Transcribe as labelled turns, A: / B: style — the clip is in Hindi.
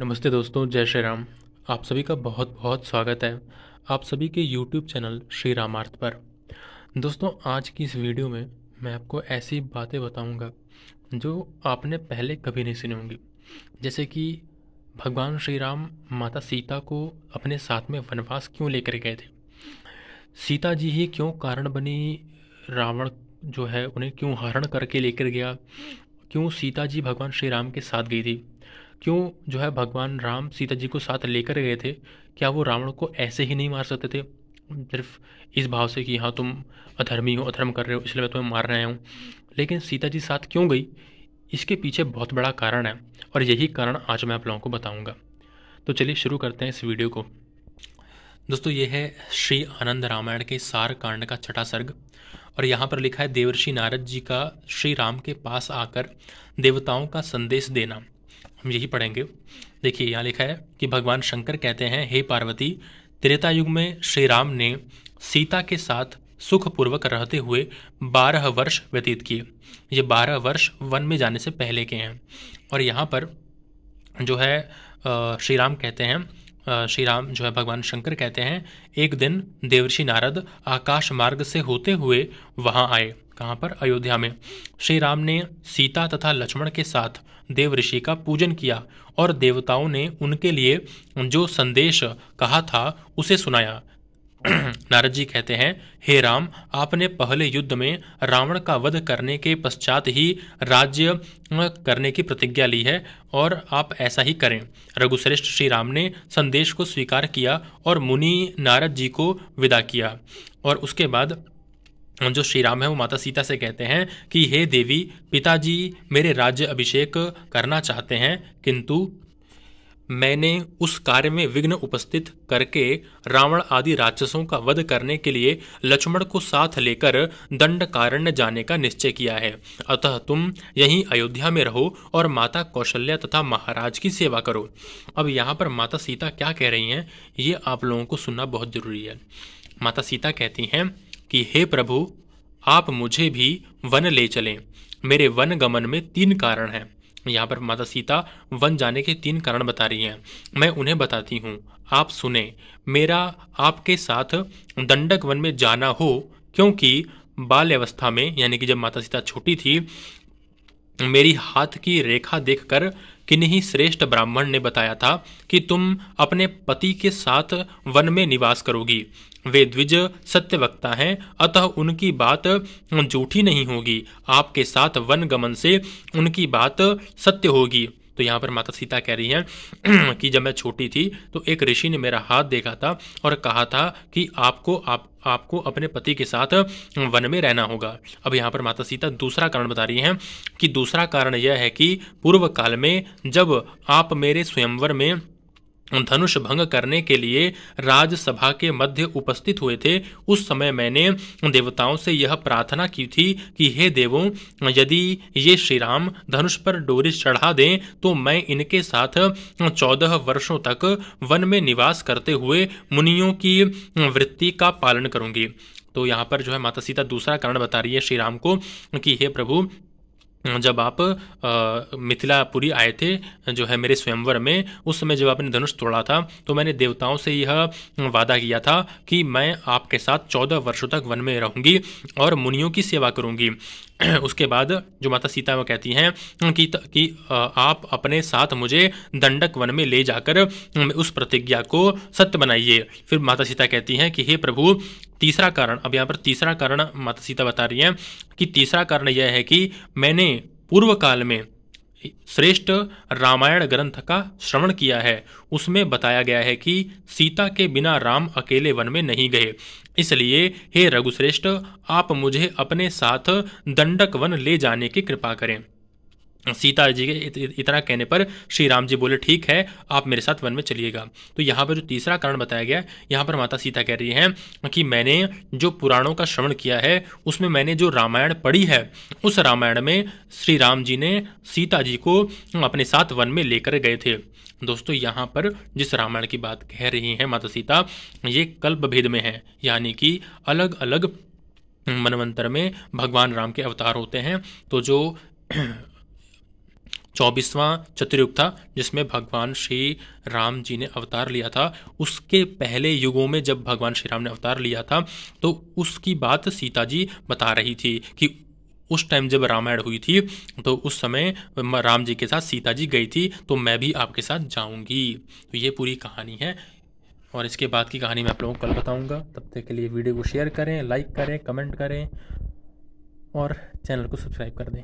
A: नमस्ते दोस्तों, जय श्री राम। आप सभी का बहुत बहुत स्वागत है आप सभी के YouTube चैनल श्री रामार्थ पर। दोस्तों, आज की इस वीडियो में मैं आपको ऐसी बातें बताऊंगा जो आपने पहले कभी नहीं सुनी होंगी। जैसे कि भगवान श्री राम माता सीता को अपने साथ में वनवास क्यों लेकर गए थे, सीता जी ही क्यों कारण बनी, रावण जो है उन्हें क्यों हरण करके लेकर गया, क्यों सीता जी भगवान श्री राम के साथ गई थी, क्यों जो है भगवान राम सीता जी को साथ लेकर गए थे। क्या वो रावण को ऐसे ही नहीं मार सकते थे, सिर्फ इस भाव से कि हाँ तुम अधर्मी हो, अधर्म कर रहे हो, इसलिए मैं तुम्हें मार रहा हूँ। लेकिन सीता जी साथ क्यों गई, इसके पीछे बहुत बड़ा कारण है और यही कारण आज मैं आप लोगों को बताऊंगा। तो चलिए शुरू करते हैं इस वीडियो को। दोस्तों, ये है श्री आनंद रामायण के सार कांड का छठा सर्ग और यहाँ पर लिखा है देवर्षि नारद जी का श्री राम के पास आकर देवताओं का संदेश देना। हम यही पढ़ेंगे। देखिए, यहाँ लिखा है कि भगवान शंकर कहते हैं, हे पार्वती, त्रेता युग में श्री राम ने सीता के साथ सुखपूर्वक रहते हुए 12 वर्ष व्यतीत किए। ये 12 वर्ष वन में जाने से पहले के हैं। और यहाँ पर जो है श्री राम कहते हैं, श्री राम जो है भगवान शंकर कहते हैं, एक दिन देवर्षि नारद आकाश मार्ग से होते हुए वहाँ आए। कहाँ पर? अयोध्या में। श्री राम ने सीता तथा लक्ष्मण के साथ देव ऋषि का पूजन किया और देवताओं ने उनके लिए जो संदेश कहा था उसे सुनाया। नारद जी कहते हैं, हे राम, आपने पहले युद्ध में रावण का वध करने के पश्चात ही राज्य करने की प्रतिज्ञा ली है और आप ऐसा ही करें। रघुश्रेष्ठ श्री राम ने संदेश को स्वीकार किया और मुनि नारद जी को विदा किया। और उसके बाद जो श्री राम है वो माता सीता से कहते हैं कि हे देवी, पिताजी मेरे राज्य अभिषेक करना चाहते हैं, किंतु मैंने उस कार्य में विघ्न उपस्थित करके रावण आदि राक्षसों का वध करने के लिए लक्ष्मण को साथ लेकर दंडकारण्य जाने का निश्चय किया है। अतः तुम यहीं अयोध्या में रहो और माता कौशल्या तथा महाराज की सेवा करो। अब यहाँ पर माता सीता क्या कह रही हैं, ये आप लोगों को सुनना बहुत जरूरी है। माता सीता कहती हैं कि हे प्रभु, आप मुझे भी वन ले चलें। मेरे वन गमन में 3 कारण हैं। यहाँ पर माता सीता वन जाने के 3 कारण बता रही हैं। मैं उन्हें बताती हूँ, आप सुने। मेरा आपके साथ दंडक वन में जाना हो, क्योंकि बाल्यावस्था में, यानी कि जब माता सीता छोटी थी, मेरी हाथ की रेखा देखकर किन्हीं श्रेष्ठ ब्राह्मण ने बताया था कि तुम अपने पति के साथ वन में निवास करोगी। वे द्विज सत्य वक्ता हैं, अतः उनकी बात झूठी नहीं होगी। आपके साथ वन गमन से उनकी बात सत्य होगी। तो यहाँ पर माता सीता कह रही हैं कि जब मैं छोटी थी तो एक ऋषि ने मेरा हाथ देखा था और कहा था कि आपको अपने पति के साथ वन में रहना होगा। अब यहाँ पर माता सीता दूसरा कारण बता रही हैं कि दूसरा कारण यह है कि पूर्व काल में जब आप मेरे स्वयंवर में धनुष भंग करने के लिए राजसभा के मध्य उपस्थित हुए थे, उस समय मैंने देवताओं से यह प्रार्थना की थी कि हे देवों, यदि ये श्री राम धनुष पर डोरी चढ़ा दें तो मैं इनके साथ 14 वर्षों तक वन में निवास करते हुए मुनियों की वृत्ति का पालन करूंगी। तो यहाँ पर जो है माता सीता दूसरा कारण बता रही है श्री राम को कि हे प्रभु, जब आप मिथिलापुरी आए थे जो है मेरे स्वयंवर में, उस समय जब आपने धनुष तोड़ा था तो मैंने देवताओं से यह वादा किया था कि मैं आपके साथ 14 वर्षों तक वन में रहूंगी और मुनियों की सेवा करूंगी। उसके बाद जो माता सीता वो कहती हैं कि आप अपने साथ मुझे दंडक वन में ले जाकर उस प्रतिज्ञा को सत्य बनाइए। फिर माता सीता कहती हैं कि हे प्रभु, तीसरा कारण, अब यहाँ पर तीसरा कारण माता सीता बता रही हैं कि तीसरा कारण यह है कि मैंने पूर्व काल में श्रेष्ठ रामायण ग्रंथ का श्रवण किया है। उसमें बताया गया है कि सीता के बिना राम अकेले वन में नहीं गए। इसलिए हे रघुश्रेष्ठ, आप मुझे अपने साथ दंडक वन ले जाने की कृपा करें। सीता जी के इतना कहने पर श्री राम जी बोले, ठीक है, आप मेरे साथ वन में चलिएगा। तो यहाँ पर जो तीसरा कारण बताया गया, यहाँ पर माता सीता कह रही हैं कि मैंने जो पुराणों का श्रवण किया है उसमें मैंने जो रामायण पढ़ी है, उस रामायण में श्री राम जी ने सीता जी को अपने साथ वन में लेकर गए थे। दोस्तों, यहाँ पर जिस रामायण की बात कह रही हैं माता सीता, ये कल्प भेद में है, यानी कि अलग अलग मनवंतर में भगवान राम के अवतार होते हैं। तो जो 24वां चतुर्युग था जिसमें भगवान श्री राम जी ने अवतार लिया था। उसके पहले युगों में जब भगवान श्री राम ने अवतार लिया था तो उसकी बात सीता जी बता रही थी कि उस टाइम जब रामायण हुई थी तो उस समय राम जी के साथ सीता जी गई थी, तो मैं भी आपके साथ जाऊंगी। तो ये पूरी कहानी है और इसके बाद की कहानी मैं आप लोगों को कल बताऊंगा। तब तक के लिए वीडियो को शेयर करें, लाइक करें, कमेंट करें और चैनल को सब्सक्राइब कर दें।